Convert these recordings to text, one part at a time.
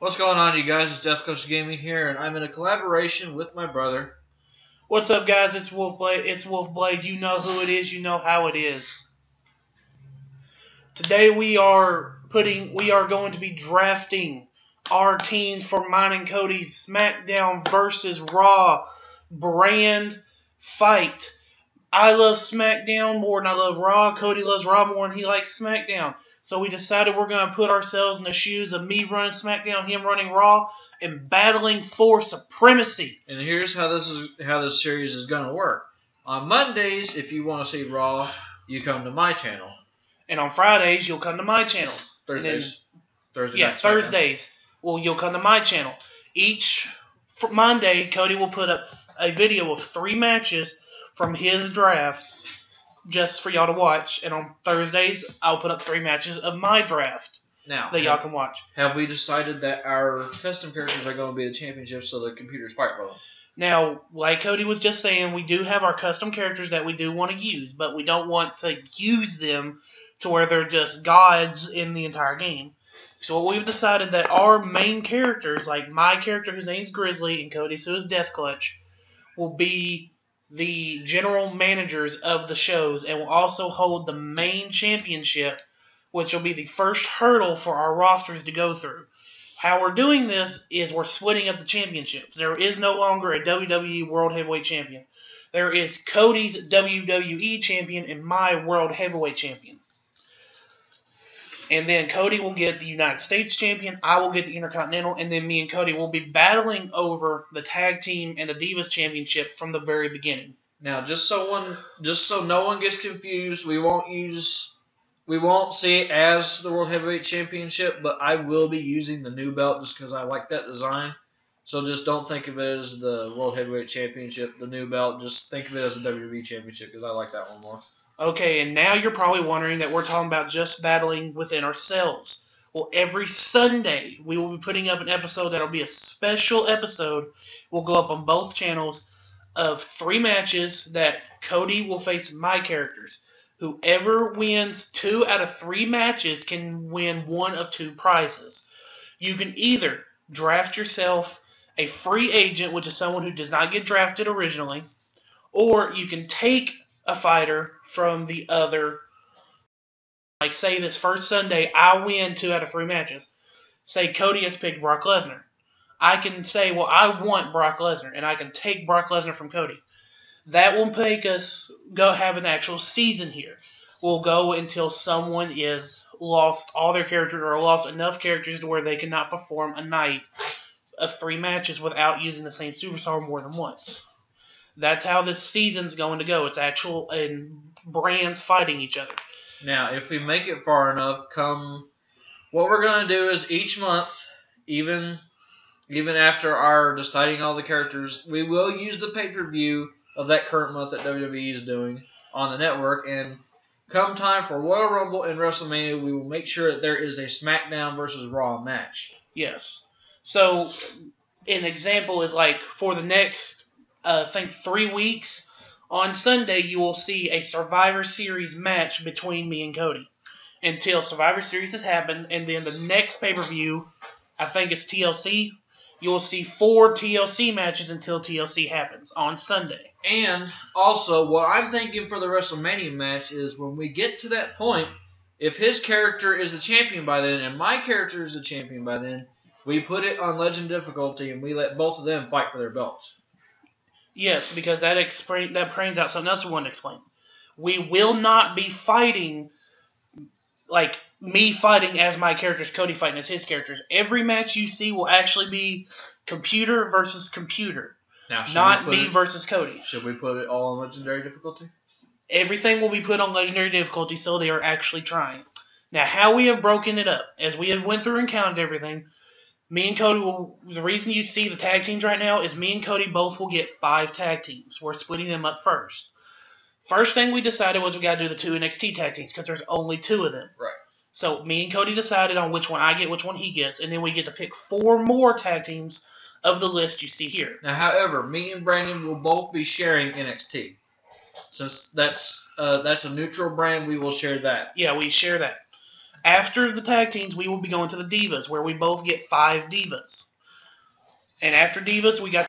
What's going on, you guys? It's Death Coach Gaming here, and I'm in a collaboration with my brother. What's up, guys? It's Wolfblade. It's Wolfblade. You know who it is. You know how it is. Today we are going to be drafting our teams for mine and Cody's Smackdown versus Raw brand fight. I love Smackdown more than I love Raw. Cody loves Raw more than he likes Smackdown. So we decided we're going to put ourselves in the shoes of me running Smackdown, him running Raw, and battling for supremacy. And here's how this series is going to work. On Mondays, if you want to see Raw, you come to my channel. And on Fridays, you'll come to my channel. Thursdays. Thursdays. Well, you'll come to my channel. Each Monday, Cody will put up a video of 3 matches from his draft just for y'all to watch. And on Thursdays, I'll put up 3 matches of my draft that y'all can watch. Have we decided that our custom characters are going to be the championships so the computers fight for them? Now, like Cody was just saying, we do have our custom characters that we do want to use, but we don't want to use them to where they're just gods in the entire game. So we've decided that our main characters, like my character whose name's Grizzly and Cody's who is Death Clutch, will be the general managers of the shows and will also hold the main championship, which will be the first hurdle for our rosters to go through. How we're doing this is we're splitting up the championships. There is no longer a WWE World Heavyweight Champion. There is Cody's WWE Champion and my World Heavyweight Champion. And then Cody will get the United States Champion, I will get the Intercontinental, and then me and Cody will be battling over the Tag Team and the Divas Championship from the very beginning. Now, just so no one gets confused, we won't see it as the World Heavyweight Championship, but I will be using the new belt just because I like that design. So just don't think of it as the World Heavyweight Championship, the new belt. Just think of it as a WWE Championship because I like that one more. Okay, and now you're probably wondering that we're talking about just battling within ourselves. Well, every Sunday, we will be putting up an episode that will be a special episode. Will go up on both channels of 3 matches that Cody will face my characters. Whoever wins 2 out of 3 matches can win 1 of 2 prizes. You can either draft yourself a free agent, which is someone who does not get drafted originally, or you can take a fighter from the other. Like, say this first Sunday, I win 2 out of 3 matches. Say Cody has picked Brock Lesnar. I can say, well, I want Brock Lesnar, and I can take Brock Lesnar from Cody. That will make us go have an actual season here. We'll go until someone is lost all their characters or lost enough characters to where they cannot perform a night of 3 matches without using the same superstar more than once. That's how this season's going to go. It's actual and brands fighting each other. Now, if we make it far enough, what we're going to do is each month, even after our deciding all the characters, we will use the pay-per-view of that current month that WWE is doing on the network, and come time for Royal Rumble and WrestleMania, we will make sure that there is a SmackDown versus Raw match. Yes. So, an example is like for the next, I think 3 weeks, on Sunday you will see a Survivor Series match between me and Cody until Survivor Series has happened, and then the next pay-per-view, I think it's TLC, you will see 4 TLC matches until TLC happens on Sunday. And also, what I'm thinking for the WrestleMania match is when we get to that point, if his character is the champion by then and my character is the champion by then, we put it on Legend difficulty and we let both of them fight for their belts. Yes, because that brings out something else we want to explain. We will not be fighting like me fighting as my characters, Cody fighting as his characters. Every match you see will actually be computer versus computer. Now, not me versus Cody. Should we put it all on Legendary difficulty? Everything will be put on Legendary difficulty, so they are actually trying. Now, how we have broken it up, as we have went through and counted everything, me and Cody will... The reason you see the tag teams right now is me and Cody both will get 5 tag teams. We're splitting them up first. First thing we decided was we got to do the 2 NXT tag teams, because there's only 2 of them. Right. So, me and Cody decided on which one I get, which one he gets, and then we get to pick 4 more tag teams of the list you see here. Now, however, me and Brandon will both be sharing NXT. Since that's a neutral brand, we will share that. Yeah, we share that. After the tag teams, we will be going to the Divas, where we both get 5 Divas. And after Divas, we got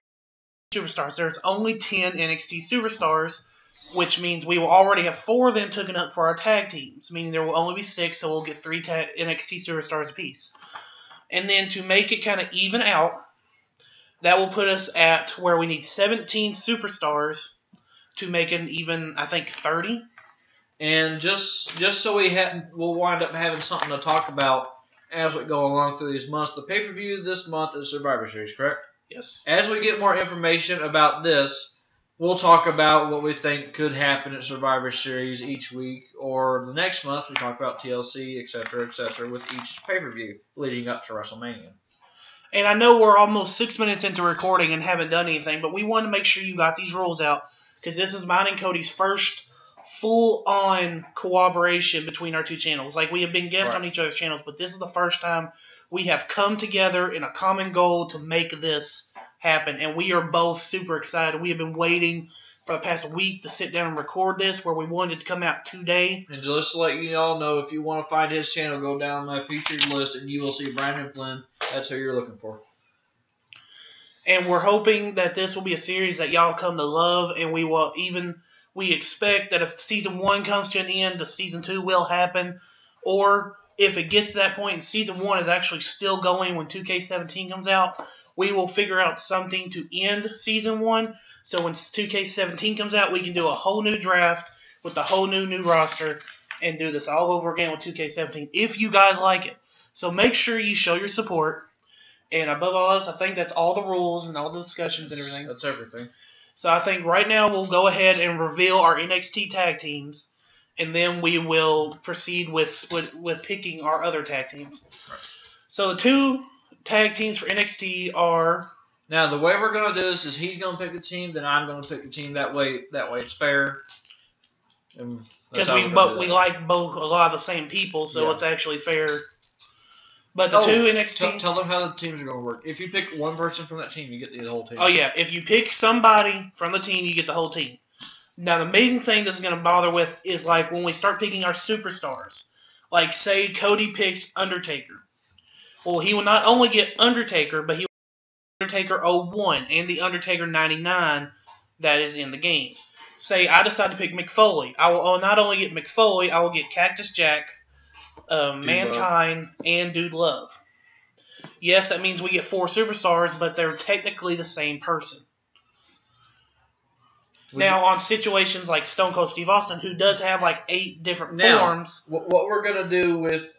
Superstars. There's only 10 NXT Superstars, which means we will already have 4 of them taken up for our tag teams, meaning there will only be 6, so we'll get 3 NXT Superstars apiece. And then to make it kind of even out, that will put us at where we need 17 Superstars to make an even, I think, 30. And just so we'll wind up having something to talk about as we go along through these months. The pay-per-view this month is Survivor Series, correct? Yes. As we get more information about this, we'll talk about what we think could happen at Survivor Series each week, or the next month we talk about TLC, etc., with each pay-per-view leading up to WrestleMania. And I know we're almost 6 minutes into recording and haven't done anything, but we want to make sure you got these rules out, because this is mine and Cody's first full-on cooperation between our 2 channels. Like, we have been guests on each other's channels, but this is the first time we have come together in a common goal to make this happen, and we are both super excited. We have been waiting for the past week to sit down and record this, where we wanted it to come out today. And just to let you all know, if you want to find his channel, go down my featured list, and you will see Brandon Flynn. That's who you're looking for. And we're hoping that this will be a series that y'all come to love, and we expect that if Season 1 comes to an end, the Season 2 will happen, or if it gets to that point and Season 1 is actually still going when 2K17 comes out, we will figure out something to end Season 1, so when 2K17 comes out, we can do a whole new draft with a whole new roster and do this all over again with 2K17, if you guys like it. So make sure you show your support, and above all else, I think that's all the rules and all the discussions and everything. That's everything. So I think right now we'll go ahead and reveal our NXT tag teams, and then we will proceed with picking our other tag teams. Right. So the 2 tag teams for NXT are... Now, the way we're going to do this is he's going to pick a team, then I'm going to pick a team. That way it's fair. Because we like both a lot of the same people, so it's actually fair. But the 2 NXT... Tell them how the teams are going to work. If you pick one person from that team, you get the whole team. Oh, yeah. If you pick somebody from the team, you get the whole team. Now, the main thing that's going to bother with is, like, when we start picking our superstars. Like, say Cody picks Undertaker. Well, he will not only get Undertaker, but he will get Undertaker 01 and the Undertaker 99 that is in the game. Say I decide to pick Mick Foley. I will not only get Mick Foley, I will get Cactus Jack, Mankind, and Dude Love. Yes, that means we get 4 superstars, but they're technically the same person. Now, on situations like Stone Cold Steve Austin, who does have like 8 different forms. What we're going to do with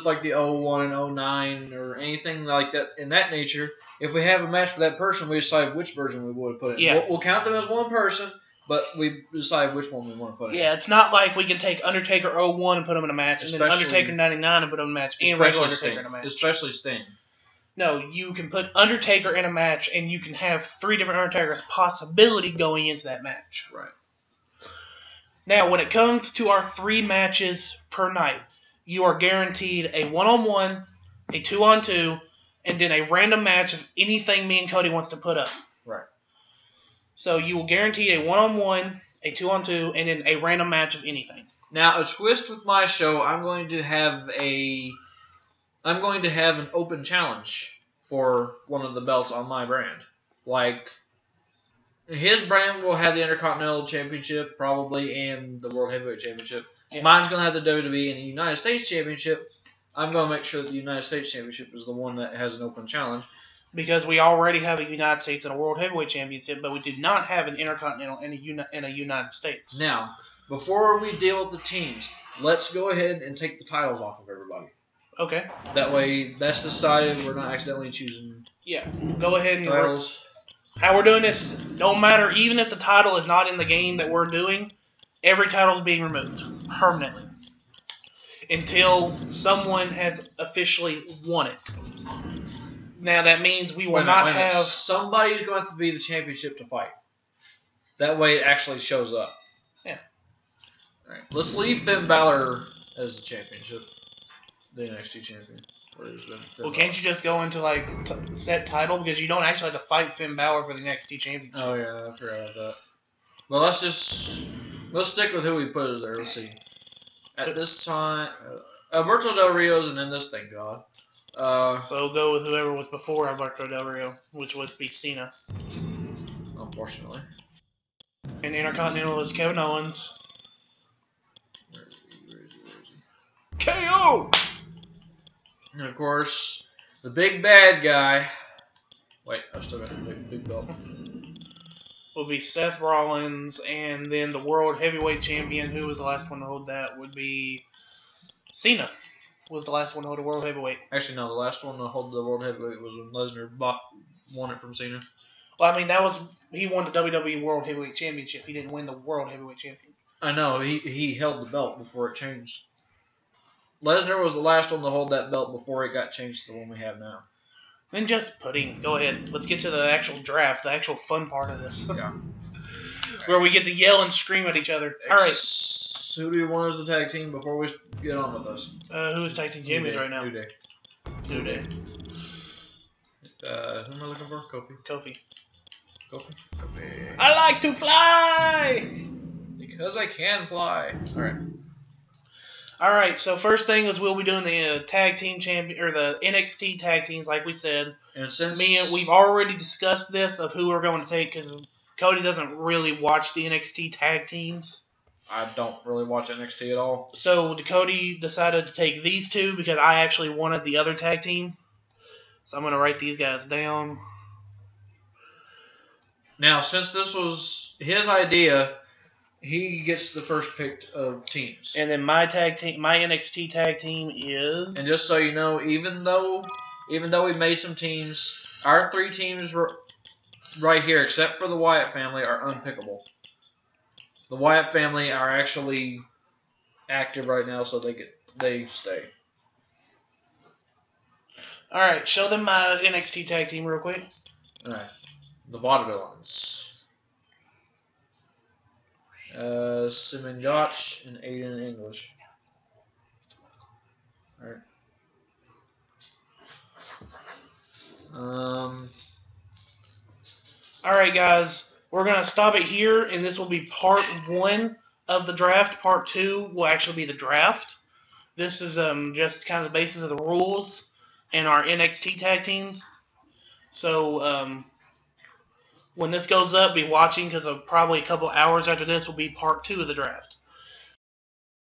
like the 01 and 09 or anything like that in that nature, if we have a match for that person, we decide which version we would put in. Yeah. We'll count them as one person, but we decide which one we want to put in. Yeah, it's not like we can take Undertaker 01 and put him in a match, and then Undertaker 99 and put him in a match, and regular Undertaker in a match. Especially Sting. No, you can put Undertaker in a match, and you can have 3 different Undertakers possibility going into that match. Right. Now, when it comes to our 3 matches per night, you are guaranteed a 1-on-1, a 2-on-2, and then a random match of anything me and Cody wants to put up. Right. So you will guarantee a 1-on-1, a 2-on-2, and then a random match of anything. Now, a twist with my show, I'm going to have an open challenge for one of the belts on my brand. Like, his brand will have the Intercontinental Championship, probably, and the World Heavyweight Championship. Yeah. Mine's going to have the WWE and the United States Championship. I'm going to make sure that the United States Championship is the one that has an open challenge. Because we already have a United States and a World Heavyweight Championship, but we did not have an Intercontinental and a United States. Now, before we deal with the teams, let's go ahead and take the titles off of everybody. Okay. That way, that's decided. We're not accidentally choosing. Yeah. Go ahead and titles. How we're doing this, no matter, even if the title is not in the game that we're doing, every title is being removed permanently until someone has officially won it. Now that means we will not have... Somebody's going to be the championship to fight. That way it actually shows up. Yeah. Alright, let's leave Finn Balor as the championship. The NXT champion. Well, can't you just go into, like, set title? Because you don't actually have to fight Finn Balor for the NXT championship. Oh, yeah, I forgot about that. Well, let's stick with who we put as there. Let's see. At this time... Alberto Del Rio isn't in this, thank God. So go with whoever was before Alberto Del Rio, which would be Cena. Unfortunately. And Intercontinental is Kevin Owens. Where is he? KO! And of course, the big bad guy. Wait, I still got the big belt. Will be Seth Rollins, and then the World Heavyweight Champion, who was the last one to hold that, would be Cena. Was the last one to hold a World Heavyweight. Actually, no, the last one to hold the World Heavyweight was when Lesnar won it from Cena. Well, I mean, he won the WWE World Heavyweight Championship. He didn't win the World Heavyweight Champion. I know, he held the belt before it changed. Lesnar was the last one to hold that belt before it got changed to the one we have now. Then just pudding. Go ahead. Let's get to the actual draft, the actual fun part of this. Yeah. Where we get to yell and scream at each other. All right. Who do you want as the tag team before we get on with this? Who is tag team champions right now? New Day. New Day. Who am I looking for? Kofi. Kofi. I like to fly! Because I can fly. Alright. Alright, so first thing is we'll be doing the tag team champion, or the NXT tag teams, like we said. And since We've already discussed this of who we're going to take, because Cody doesn't really watch the NXT tag teams. I don't really watch NXT at all. So Cody decided to take these two because I actually wanted the other tag team. So I'm going to write these guys down. Now, since this was his idea, he gets the first pick of teams. And then my NXT tag team is... And just so you know, even though we made some teams, our 3 teams right here, except for the Wyatt family, are unpickable. The Wyatt family are actually active right now, so they stay. Alright, show them my NXT tag team real quick. Alright. The Vaudevillains. Simon Gotch and Aiden English. Alright. Alright, guys. We're going to stop it here, and this will be part 1 of the draft. Part 2 will actually be the draft. This is just kind of the basis of the rules and our NXT tag teams. So, when this goes up, be watching, because probably a couple hours after this will be part 2 of the draft.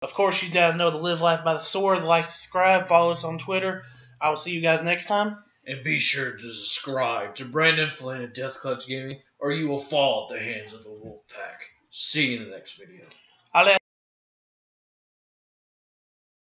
Of course, you guys know to live life by the sword. Like, subscribe, follow us on Twitter. I will see you guys next time. And be sure to subscribe to Brandon Flynn at Death Clutch Gaming, or you will fall at the hands of the Wolf Pack. See you in the next video.